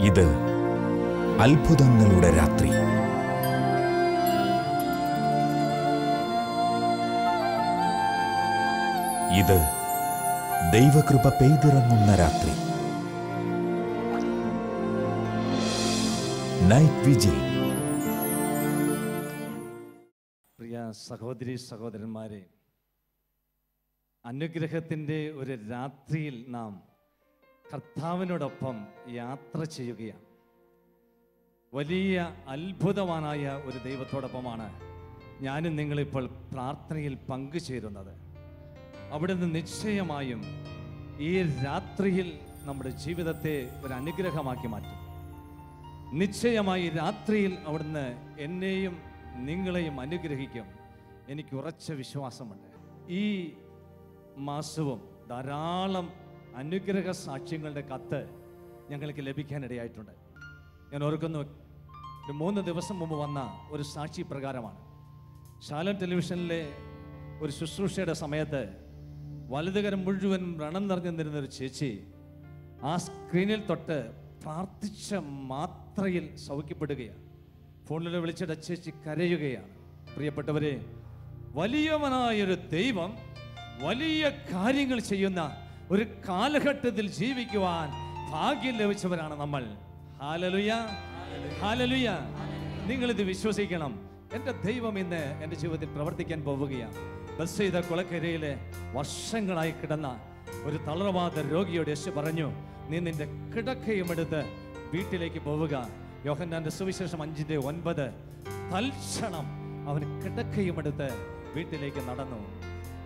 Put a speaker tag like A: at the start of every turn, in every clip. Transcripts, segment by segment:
A: ഇത് അത്ഭുതങ്ങളുടെ രാത്രി. ഇത് ദൈവകൃപ പെയ്തിറങ്ങുന്ന രാത്രി. Night vigil.
B: പ്രിയ സഹോദരി സഹോദരന്മാരെ, അനുഗ്രഹത്തിൻ്റെ ഒരു രാത്രിയിൽ നാം കർത്താവിനോടൊപ്പം യാത്ര ചെയ്യുകയാണ്. വലിയ അത്ഭുതവാനായ ഒരു ദൈവത്തോടൊപ്പമാണ് ഞാനും നിങ്ങളിപ്പോൾ പ്രാർത്ഥനയിൽ പങ്കുചേരുന്നത്. അവിടുന്ന് നിശ്ചയമായും ഈ രാത്രിയിൽ നമ്മുടെ ജീവിതത്തെ ഒരു അനുഗ്രഹമാക്കി മാറ്റും. നിശ്ചയമായി രാത്രിയിൽ അവിടുന്ന് എന്നെയും നിങ്ങളെയും അനുഗ്രഹിക്കും. എനിക്ക് ഉറച്ച വിശ്വാസമുണ്ട്. ഈ മാസവും ധാരാളം അനുഗ്രഹ സാക്ഷ്യങ്ങളുടെ കത്ത് ഞങ്ങൾക്ക് ലഭിക്കാനിടയായിട്ടുണ്ട്. ഞാൻ ഓർക്കുന്നു, ഒരു 3 ദിവസം മുമ്പ് വന്ന ഒരു സാക്ഷി പ്രകാരമാണ്. ശാലോം ടെലിവിഷനിലെ ഒരു ശുശ്രൂഷയുടെ സമയത്ത് വലതുകരം മുഴുവൻ വ്രണം നിറഞ്ഞു നിന്നിരുന്ന ഒരു ചേച്ചി ആ സ്ക്രീനിൽ തൊട്ട് പ്രാർത്ഥിച്ച മാത്രയിൽ സൗഖ്യപ്പെടുകയാണ്. ഫോണിൽ വിളിച്ചിട്ട് ചേച്ചി കരയുകയാണ്. പ്രിയപ്പെട്ടവരെ, വലിയവനായൊരു ദൈവം വലിയ കാര്യങ്ങൾ ചെയ്യുന്ന ഒരു കാലഘട്ടത്തിൽ ജീവിക്കുവാൻ ഭാഗ്യം ലഭിച്ചവരാണ് നമ്മൾ. Hallelujah, hallelujah. നിങ്ങളിത് വിശ്വസിക്കണം. എൻ്റെ ദൈവം ഇന്ന് എൻ്റെ ജീവിതത്തിൽ പ്രവർത്തിക്കാൻ പോവുകയാണ്. ബത്സയിദ കുളക്കരയിലെ വർഷങ്ങളായി കിടന്ന ഒരു തളർവാദ രോഗിയോട് യേശു പറഞ്ഞു, നീ നിന്റെ കിടക്കയും എടുത്ത് വീട്ടിലേക്ക് പോവുക. യോഹന്നാന്റെ സുവിശേഷം 5:9. തൽക്ഷണം അവൻ കിടക്കയും എടുത്ത് വീട്ടിലേക്ക് നടന്നു.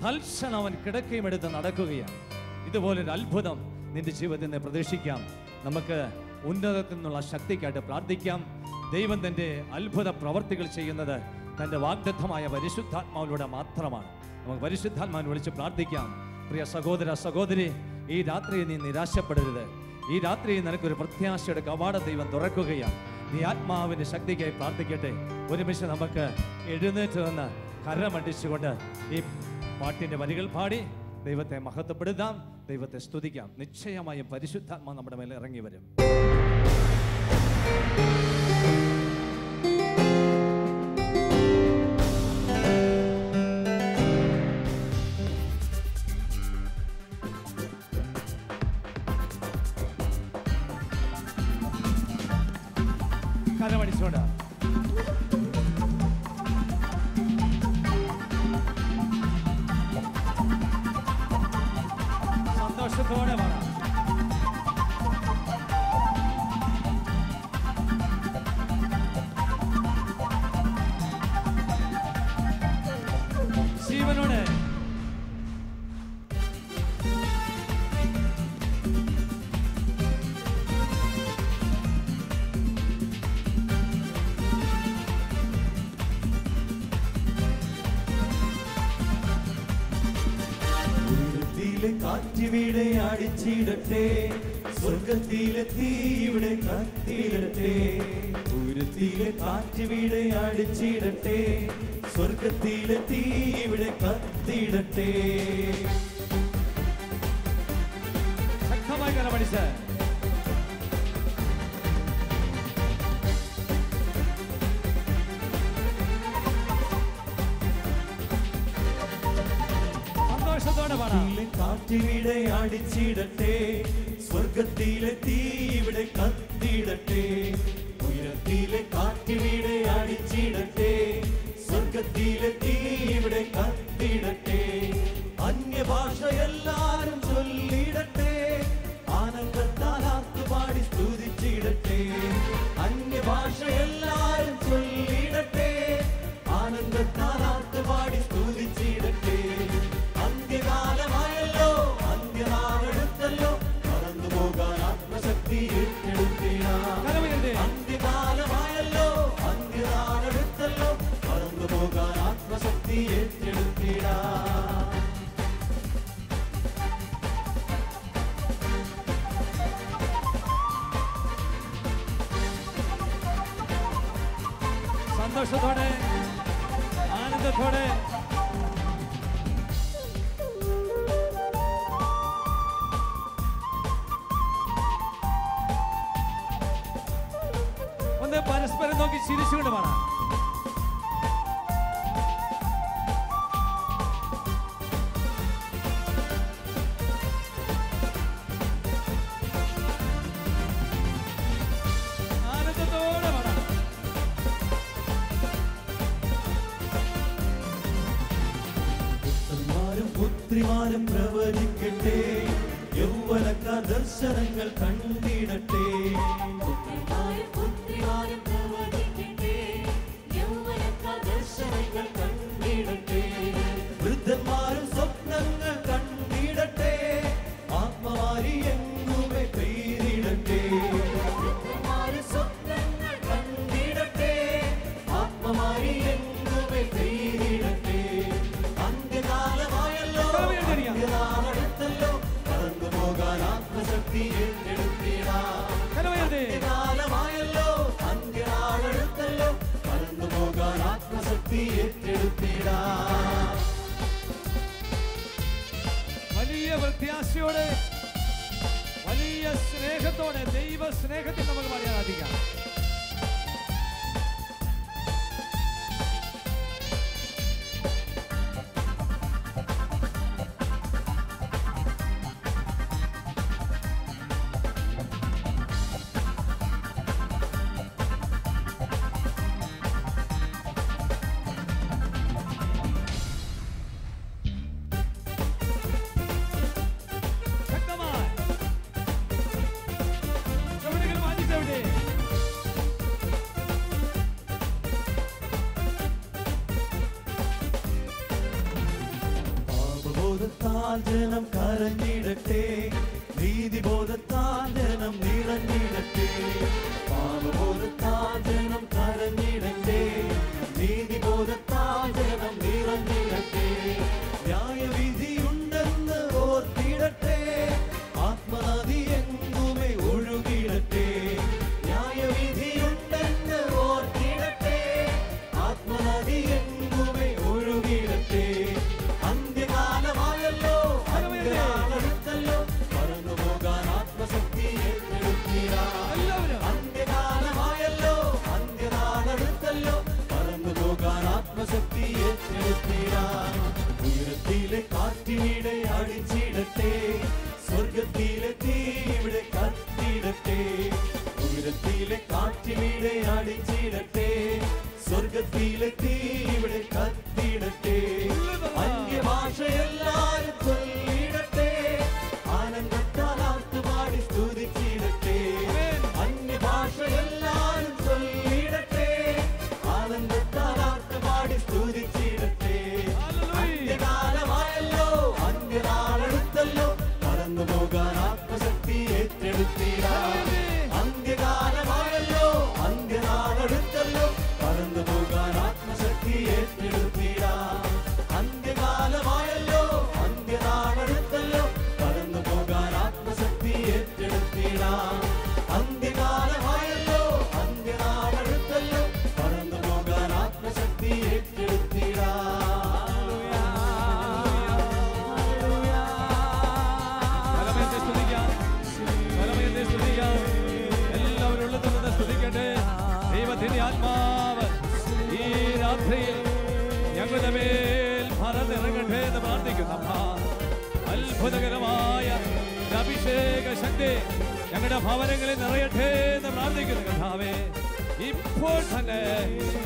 B: തൽക്ഷണം അവൻ കിടക്കയും എടുത്ത് നടക്കുകയാണ്. ഇതുപോലൊരു അത്ഭുതം നിന്റെ ജീവിതത്തിൽ നിന്ന് പ്രതീക്ഷിക്കാം. നമുക്ക് ഉന്നതത്തിൽ നിന്നുള്ള ശക്തിക്കായിട്ട് പ്രാർത്ഥിക്കാം. ദൈവം തൻ്റെ അത്ഭുത പ്രവർത്തികൾ ചെയ്യുന്നത് തൻ്റെ വാഗ്ദത്തമായ പരിശുദ്ധാത്മാവിലൂടെ മാത്രമാണ്. നമുക്ക് പരിശുദ്ധാത്മാവിനെ വിളിച്ച് പ്രാർത്ഥിക്കാം. പ്രിയ സഹോദര സഹോദരി, ഈ രാത്രി നീ നിരാശപ്പെടരുത്. ഈ രാത്രി നിനക്കൊരു പ്രത്യാശയുടെ കവാട ദൈവം തുറക്കുകയാണ്. നീ ആത്മാവിൻ്റെ ശക്തിക്കായി പ്രാർത്ഥിക്കട്ടെ. ഒരുമിച്ച് നമുക്ക് എഴുന്നേറ്റ് നിന്ന് കരമടിച്ചുകൊണ്ട് ഈ പാട്ടിൻ്റെ വരികൾ പാടി ദൈവത്തെ മഹത്വപ്പെടുത്താം, ദൈവത്തെ സ്തുതിക്കാം. നിശ്ചയമായും പരിശുദ്ധാത്മാ നമ്മുടെ മേലെ ഇറങ്ങി വരും. കരമടിച്ചോണ്ട് സന്തോഷത്തോടെ പറ. ജീവനോട്
C: കാറ്റിവിടെ അടിച്ചിടട്ടെ, സ്വർഗത്തിലെ തീ ഇവിടെ കത്തിയിടട്ടെ. ഉയരത്തിലെ കാറ്റിവിടെ അടിച്ചിടട്ടെ, സ്വർഗത്തിലെ തീ ഇവിടെ കത്തിയിടട്ടെ.
B: ശക്തമായി കരമടിച്ച്
C: കാറ്റിവിടെ അടിച്ചിടട്ടെ, സ്വർഗത്തിലെ തീ ഇവിടെ കത്തിയിടട്ടെ. ഉയരത്തിലെ കാറ്റിവിടെ അടിച്ചിടട്ടെ, സ്വർഗത്തിലെ തീ ഇവിടെ കത്തിയിടട്ടെ. അന്യഭാഷ എല്ലാരും ചൊല്ലിടട്ടെ, ആനന്ദത്താൽ ആർത്തുപാടി സ്തുതിച്ചിടട്ടെ. അന്യഭാഷ എല്ലാരും ചൊല്ലിടട്ടെ, ആനന്ദത്താൽ ആർത്തുപാടി സ്തുതിച്ചിടട്ടെ. അന്ത്യകാലമായല്ലോ, അന്ത്യനാളെടുത്തല്ലോ, മറന്നു പോകാൻ ആത്മശക്തി ഏറ്റെടുത്തിടാം. അന്ത്യകാലമായല്ലോ, അന്ത്യനാളെടുത്തല്ലോ, മറന്നു പോകാൻ ആത്മശക്തി ഏറ്റെടുത്തിടാം.
B: സന്തോഷത്തോടെ ആനന്ദത്തോടെ ചേർന്ന് പരസ്പരം നോക്കി ചിരിച്ചുകൊണ്ട് പാടാം. ആനന്ദത്തോടെ പാടാം.
C: പുത്രന്മാരും പുത്രിമാരും പ്രവചിക്കട്ടെ, യൗവനക്കാർ ദർശനങ്ങൾ കണ്ടിടട്ടെ.
D: പുത്രന്മാരും പുത്രിമാരും പ്രവചിക്കട്ടെ, യൗവനക്കാർ ദർശനങ്ങൾ കണ്ടിടട്ടെ.
C: വൃദ്ധന്മാരും സ്വപ്നങ്ങൾ കണ്ടിടട്ടെ, ആത്മവാരി എങ്ങുമേ പെയ്തിടട്ടെ.
D: വൃദ്ധന്മാരും സ്വപ്നങ്ങൾ
C: കണ്ടിടട്ടെ, ആത്മവാരി എങ്ങുമേ പെയ്തിടട്ടെ. അന്ത്യകാലമായല്ലോ, അന്ത്യനാളടുത്തല്ലോ, പറന്നു പോകാൻ ആത്മശക്തി ഏറ്റെടുത്തിടാം. അന്ത്യകാലമായല്ലോ, അന്ത്യനാളടുത്തല്ലോ, പറന്നു പോകാൻ ആത്മശക്തി ഏറ്റെടുത്തിടാം.
B: വലിയ പ്രത്യാശയോടെ, വലിയ സ്നേഹത്തോടെ, ദൈവ സ്നേഹത്തിൽ നമുക്ക് പാടി ആരാധിക്കാം. ശക്തമായി ചുവടുകൾ മാറ്റിച്ചവിടെ.
C: പാപബോധത്താൽ ജനം കരഞ്ഞിടട്ടെ, നീതിബോധത്താൽ ജനം നിറഞ്ഞിടട്ടെ. പാപബോധത്താൽ ജനം കരഞ്ഞിടട്ടെ, നീതിബോധത്താൽ ജനം നിറഞ്ഞിടട്ടെ. ന്യായവിധിയുണ്ടെന്ന് ഓർത്തിടട്ടെ, ആത്മനദി എങ്ങുമേ ഒഴുകിടട്ടെ. ന്യായവിധിയുണ്ടെന്ന് ഓർത്തിടട്ടെ, ആത്മനദി എങ്ങുമേ ഒഴുകിടട്ടെ. അന്ത്യകാലമായല്ലോ, അന്ത്യനാളടുത്തല്ലോ, പറന്നു പോകാൻ ആത്മശക്തി ഏറ്റെടുത്തിടാം.
B: എല്ലാവരും
C: അന്ത്യകാലമായല്ലോ, അന്ത്യനാളടുത്തല്ലോ, പറന്നു പോകാൻ ആത്മശക്തി ഏറ്റെടുത്തിടാം. ഉയരത്തിലെ കാറ്റിനിടെ അടിച്ചിടട്ടെ, സ്വർഗത്തിലെ തീ ഇവിടെ കത്തിടട്ടെ. ഉയരത്തിലെ കാറ്റിനിടെ അടിച്ചിടട്ടെ, സ്വർഗത്തിലെ തീ ഇവിടെ കത്തിടട്ടെ. അന്യഭാഷയെല്ലാരും ചൊല്ലിടട്ടെ, ആനന്ദത്താൽ ആർത്തുപാടി സ്തുതിച്ചിടട്ടെ. അന്യഭാഷയെല്ലാരും ചൊല്ലിടട്ടെ, ആനന്ദത്താൽ ആർത്തുപാടി സ്തുതിച്ചിടട്ടെ. അന്ത്യകാലമായല്ലോ, അന്ത്യനാളടുത്തല്ലോ, പറന്നു പോകാൻ ആത്മശക്തി ഏറ്റെടുത്തിടാം. അന്ത്യകാലമായല്ലോ, അന്ത്യനാളടുത്തല്ലോ, പറന്നു പോകാൻ ആത്മശക്തി ഏറ്റെടുത്തിടാം. അന്ത്യകാലമായല്ലോ, അന്ത്യനാളടുത്തല്ലോ, പറന്നു പോകാൻ ആത്മശക്തി ഏറ്റെടുത്തിടാം. അന്ത്യകാലമായല്ലോ, അന്ത്യനാളടുത്തല്ലോ, പറന്നു പോകാൻ ആത്മശക്തി ഏറ്റെടുത്തിടാം.
B: ബലമേന്തി സ്തുതിക്കാം. ബലമേന്തി സ്തുതിക്കാം. എല്ലാവരും ഉള്ളത്തിൽ നിന്ന് സ്തുതിക്കട്ടെ. ദൈവത്തിന്റെ ആത്മാവ് ഈ രാത്രിയിൽ ഞങ്ങളുടെ മേൽ പറന്നിറങ്ങട്ടെ എന്ന് പ്രാർത്ഥിക്കുന്നു. അത്ഭുതകരമായ ഒരു അഭിഷേക ശക്തി ഞങ്ങളുടെ ഭവനങ്ങളിൽ നിറയട്ടെ എന്ന് പ്രാർത്ഥിക്കുന്നു. കർത്താവേ, ഇപ്പോൾ തന്നെ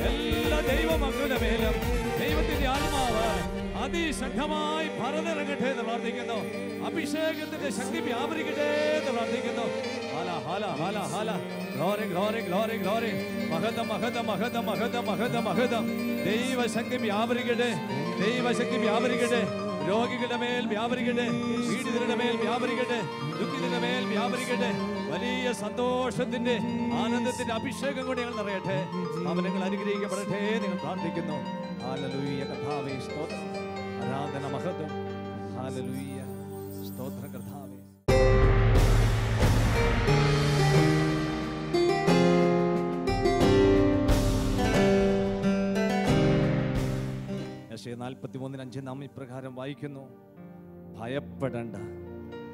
B: എല്ലാ ദൈവമക്കളുടെ മേലും ദൈവത്തിന്റെ ആത്മാവ് അതിശക്തമായി പറന്നിറങ്ങട്ടെ എന്ന് പ്രാർത്ഥിക്കുന്നു. അഭിഷേകത്തിന്റെ ശക്തി വ്യാപരിക്കട്ടെ എന്ന് പ്രാർത്ഥിക്കുന്നു. ഹാല ഹാല ഹാല ഹാല. Glory glory glory glory. മഹതം മഹതം മഹതം മഹതം മഹതം മഹതം. ദൈവശക്തി വ്യാപരിക്കട്ടെ, ദൈവശക്തി വ്യാപരിക്കട്ടെ. രോഗികളുടെ മേൽ വ്യാപരിക്കട്ടെ, പീഡിതരുടെ മേൽ വ്യാപരിക്കട്ടെ, ദുഃഖിതരുടെ മേൽ വ്യാപരിക്കട്ടെ. വലിയ സന്തോഷത്തിന്റെ ആനന്ദത്തിന്റെ അഭിഷേകം കൊണ്ട് ഞങ്ങൾ നിറയട്ടെ. അവനങ്ങൾ അനുഗ്രഹിക്കപ്പെടട്ടെ നിങ്ങൾ പ്രാർത്ഥിക്കുന്നു. ഹല്ലേലൂയ. കർത്താവേ സ്തോത്രം, ആരാധന മഹത്വം. ഹല്ലേലൂയ. സ്തോത്രം കർത്താവേ. യെശയ്യാ 43:5 നാം ഇപ്രകാരം വായിക്കുന്നു: ഭയപ്പെടണ്ട,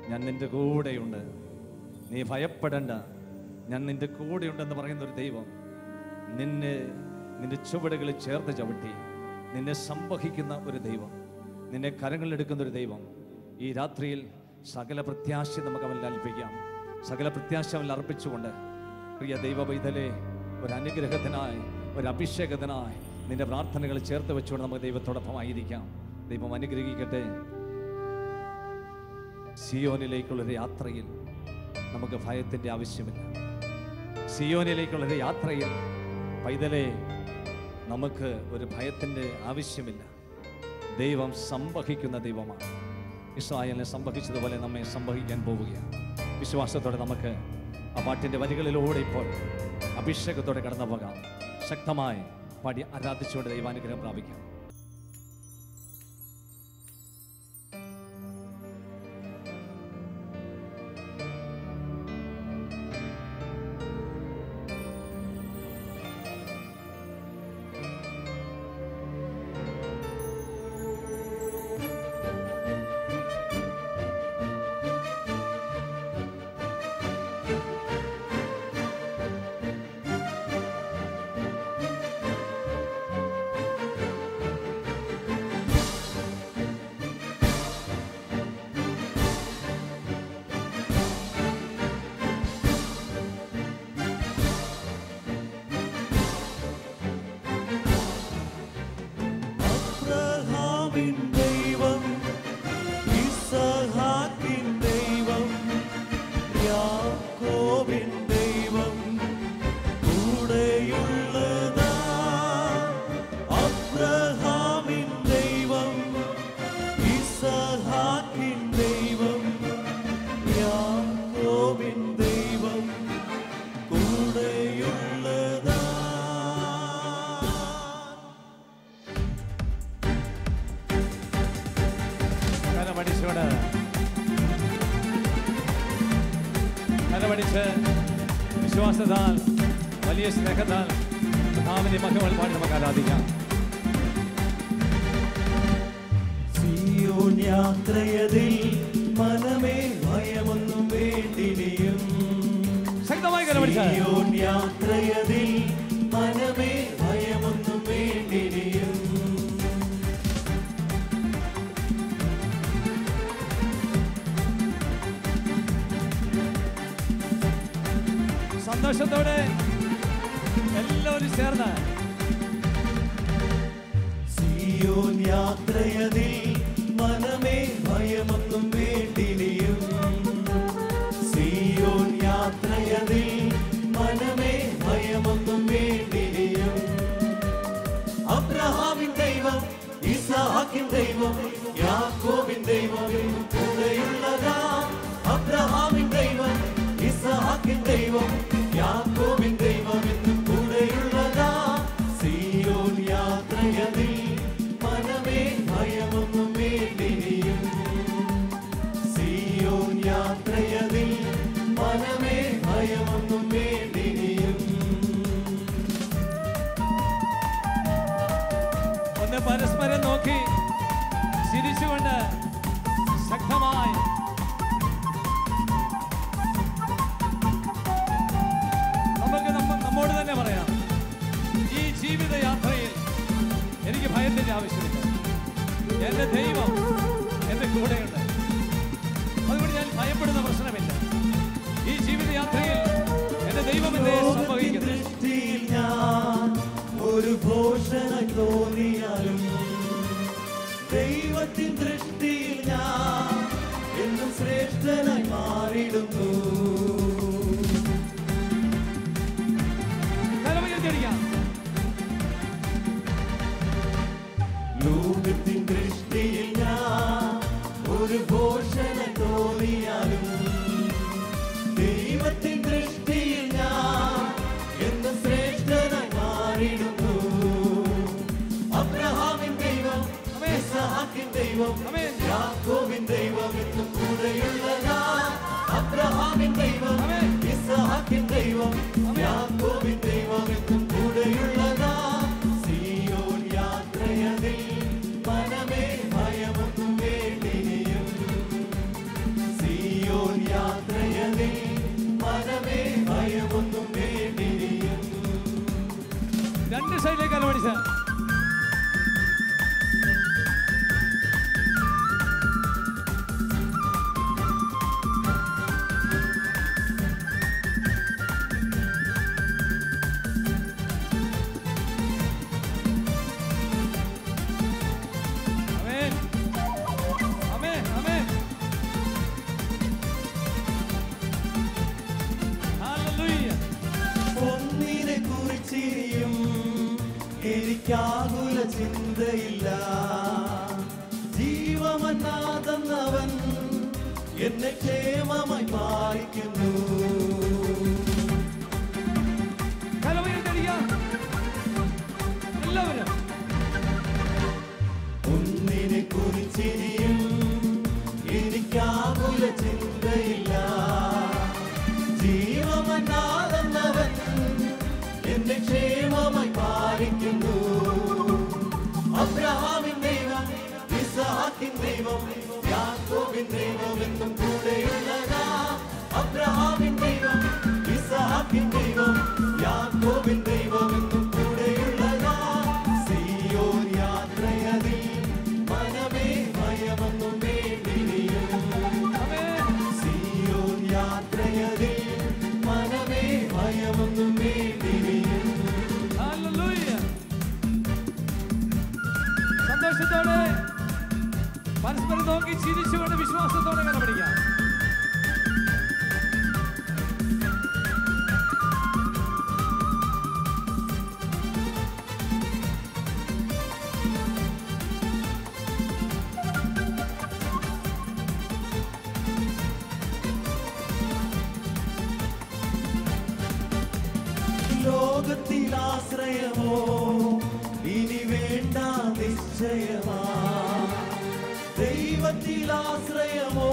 B: ഞാൻ നിന്റെ കൂടെയുണ്ട്. നീ ഭയപ്പെടണ്ട, ഞാൻ നിന്റെ കൂടെയുണ്ടെന്ന് പറയുന്ന ഒരു ദൈവം നിന്റെ ചുവടുകളിൽ ചേർത്ത് ചവിട്ടി നിന്നെ സംവഹിക്കുന്ന ഒരു ദൈവം, നിന്നെ കരങ്ങളിലെടുക്കുന്ന ഒരു ദൈവം. ഈ രാത്രിയിൽ സകല പ്രത്യാശ നമുക്ക് അവനിൽ അർപ്പിക്കാം. സകല പ്രത്യാശ അവനിൽ അർപ്പിച്ചുകൊണ്ട് പ്രിയ ദൈവ പൈതലേ, ഒരു അനുഗ്രഹത്തിനായി, ഒരു അഭിഷേകത്തിനായി നിന്റെ പ്രാർത്ഥനകൾ ചേർത്ത് വെച്ചുകൊണ്ട് നമുക്ക് ദൈവത്തോടൊപ്പമായിരിക്കാം. ദൈവം അനുഗ്രഹിക്കട്ടെ. സിയോനിലേക്കുള്ളൊരു യാത്രയിൽ നമുക്ക് ഭയത്തിൻ്റെ ആവശ്യമില്ല. സിയോനിലേക്കുള്ളൊരു യാത്രയിൽ പൈതലേ നമുക്ക് ഒരു ഭയത്തിൻ്റെ ആവശ്യമില്ല. ദൈവം സംവഹിക്കുന്ന ദൈവമാണ്. ഇസ്രായേലിനെ സംവഹിച്ചതുപോലെ നമ്മെ സംവഹിക്കാൻ പോവുകയാണ്. വിശ്വാസത്തോടെ നമുക്ക് ആ പാട്ടിൻ്റെ വരികളിലൂടെ ഇപ്പോൾ അഭിഷേകത്തോടെ കടന്നു പോകാം. ശക്തമായി പാടി ആരാധിച്ചുകൊണ്ട് ദൈവാനുഗ്രഹം പ്രാപിക്കാം. വിശ്വാസത്താൽ വലിയ സ്നേഹത്താൽ കർത്താവിന്റെ മഹിമകൾ പാടി നമുക്ക് ആരാധിക്കാം.
C: സിയോൻ യാത്രയതിൽ മനമേ ഭയമൊന്നും വേണ്ടിനിയും.
B: ശക്തമായി കരമടിച്ച്
C: സിയോൻ യാത്രയതിൽ മനമേ ഭയമൊന്നും വേണ്ടിനിയും.
B: സന്തോഷത്തോടെ എല്ലാവരും ചേർന്ന്
C: സിയോൻ യാത്രയതിൽ മനമേ ഭയമൊന്നും വേണ്ടിനിയും. സിയോൻ യാത്രയതിൽ മനമേ ഭയമൊന്നും വേണ്ടിനിയും. അബ്രഹാമിൻ ദൈവം, ഇസ്ഹാക്കിൻ ദൈവം, യാക്കോബിൻ ദൈവം കൂടെയുള്ളതാ. അബ്രഹാമിൻ ദൈവം, ഇസ്ഹാക്കിൻ ദൈവം, യാക്കോബിൻ ദൈവം എന്നും കൂടെയുള്ളതാ. സിയോൻ യാത്രയതിൽ മനമേ ഭയമൊന്നും വേണ്ടിനിയും. സിയോൻ യാത്രയതിൽ മനമേ ഭയമൊന്നും വേണ്ടിനിയും.
B: ഒന്ന് പരസ്പരം നോക്കി ചിരിച്ചുകൊണ്ട് ശക്തമായി നമ്മോട് തന്നെ പറയാം, ഈ ജീവിതയാത്രയിൽ എനിക്ക് ഭയത്തിന്റെ ആവശ്യമില്ല. എന്റെ ദൈവം എന്റെ കൂടെയുണ്ട്. അതുകൊണ്ട് ഞാൻ ഭയപ്പെടുന്ന പ്രശ്നമില്ല. ഈ ജീവിതയാത്രയിൽ എന്റെ ദൈവം എന്നെ സംഭവിക്കുന്നു.
C: ദൃഷ്ടിയിൽ ഞാൻ ഒരു ഭോഷനായി തോന്നിയാലും ദൈവത്തിൻ ദൃഷ്ടിയിൽ ഞാൻ എന്നും ശ്രേഷ്ഠനായി മാറിയിടുന്നു. ലോകത്തിൻ ദൃഷ്ടിയിൽ ഞാൻ ഒരു ഭോഷനായി തോന്നിയാലും ദൈവത്തിൻ ദൃഷ്ടിയിൽ ഞാൻ എന്നും ശ്രേഷ്ഠനായി മാറിയിടുന്നു. അബ്രഹാമിൻ ദൈവം, ഇസ്ഹാക്കിൻ ദൈവം, യാക്കോബിൻ ദൈവം എന്നും കൂടെയുള്ളതാ. അബ്രഹാമിൻ ദൈവം, ഇസ്ഹാക്കിൻ ദൈവം, യാക്കോബിൻ ദൈവം എന്നും കൂടെയുള്ളതാ. സിയോൻ യാത്രയതിൽ മനമേ ഭയമൊന്നും വേണ്ടിനിയും. സിയോൻ യാത്രയതിൽ മനമേ ഭയമൊന്നും വേണ്ടിനിയും. എനിക്കാകുല ചിന്തയില്ല. ജീവമന്നാതെന്നവൻ എന്നെ ക്ഷേമമായി പാലിക്കുന്നു. ഒന്നിനെ കുറിച്ചിരിയും എനിക്കാകുല ചിന്തയില്ല. ജീവമന്നാതെന്നവൻ എന്നെ ക്ഷേമമായി പാലിക്കുന്നു. അബ്രഹാമിൻ ദൈവം, ഇസ്ഹാക്കിൻ ദൈവം, യാക്കോബിൻ ദൈവം എന്നും കൂടെയുള്ളതാ. അബ്രഹാമിൻ ദൈവം, ഇസ്ഹാക്കിൻ ദൈവം, യാക്കോബിൻ ദൈവം എന്നും കൂടെയുള്ളതാ. സിയോൻ യാത്രയതിൽ മനമേ ഭയമൊന്നും വേണ്ടിനിയും. സിയോൻ യാത്രയതിൽ മനമേ ഭയമൊന്നും വേണ്ടിനിയും.
B: സന്തോഷത്തോടെ പരസ്പരം നോക്കി ചിരിച്ചുകൊണ്ട് വിശ്വാസത്തോടെ കടപിടിക്കാം.
C: ലോകത്തിൽ ആശ്രയമോ ഇനി വേണ്ട നിശ്ചയമാ. ദൈവത്തിൽ ആശ്രയമോ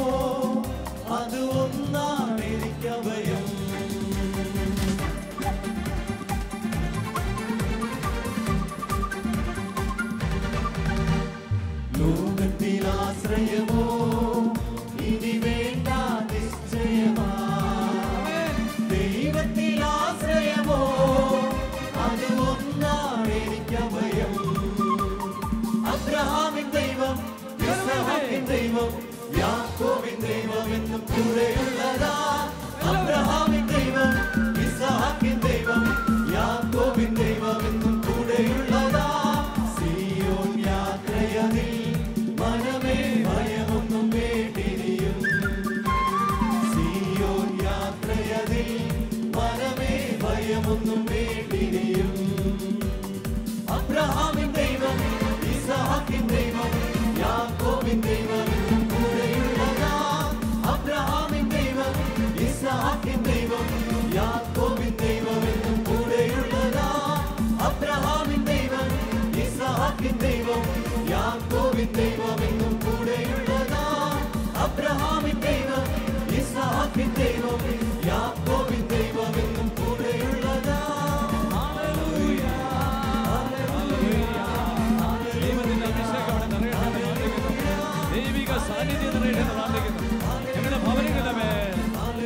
C: അത് ഒന്നാണ് എനിക്കഭയം. ലോകത്തിൽ ആശ്രയമോ ഇനി വേണ്ട നിശ്ചയമാ. ദൈവത്തിൽ ആശ്രയമോ അത് ഒന്നാണ് എനിക്കഭയം. അബ്രഹാമിൻ ദൈവം, ഇസ്ഹാക്കിൻ ദൈവം, യാക്കോബിൻ ദൈവം എന്നും കൂടെയുള്ളതാ. അബ്രഹാമിൻ ദൈവം, ഇസ്ഹാക്കിൻ ദൈവം, യാക്കോബിൻ ദൈവം എന്നും കൂടെയുള്ളതാ. സിയോൻ യാത്രയതിൽ മനമേ ഭയമൊന്നും വേണ്ടിനിയും. സിയോൻ യാത്രയതിൽ മനമേ ഭയമൊന്നും വേണ്ടിനിയും. അബ്രഹാമിൻ ദൈവം, ഇസ്ഹാക്കിൻ ദൈവം, യാക്കോബിൻ ദൈവം എന്നും കൂടെയുള്ളതാ. അബ്രഹാമിൻ ദൈവം, ഇസ്ഹാക്കിൻ ദൈവം, യാക്കോബിൻ ദൈവം എന്നും കൂടെയുള്ളതാ. അബ്രഹാമിൻ ദൈവം, ഇസ്ഹാക്കിൻ ദൈവം, യാക്കോബിൻ ദൈവം എന്നും കൂടെയുള്ളതാ. അബ്രഹാമിൻ ദൈവം, ഇസ്ഹാക്കിൻ ദൈവം, യാക്കോബിൻ ദൈവം എന്നും കൂടെയുള്ളതാ.
B: ദൈവിക സാന്നിധ്യം നിറയട്ടെന്ന് പ്രാർത്ഥിക്കുന്നു. ഞങ്ങളുടെ ഭവനങ്ങളുടെ മേൽ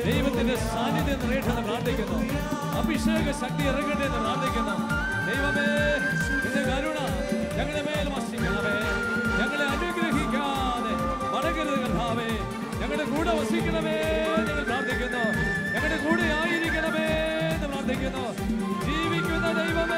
B: ദൈവത്തിന്റെ സാന്നിധ്യം നിറയട്ടെന്ന് പ്രാർത്ഥിക്കുന്നു. അഭിഷേക ശക്തി ഇറങ്ങട്ടെ എന്ന് പ്രാർത്ഥിക്കുന്നു. ദൈവമേ, നിന്റെ കരുണ ഞങ്ങളുടെ മേൽ വസിക്കണമേ. ഞങ്ങളെ അനുഗ്രഹിക്കാതെ മടങ്ങരുത് കർത്താവേ. ഞങ്ങളുടെ കൂടെ വസിക്കണമേ ഞങ്ങൾ പ്രാർത്ഥിക്കുന്നു. ഞങ്ങളുടെ കൂടെ ആയിരിക്കണമേ എന്ന് പ്രാർത്ഥിക്കുന്നു. ജീവിക്കുന്ന ദൈവമേ,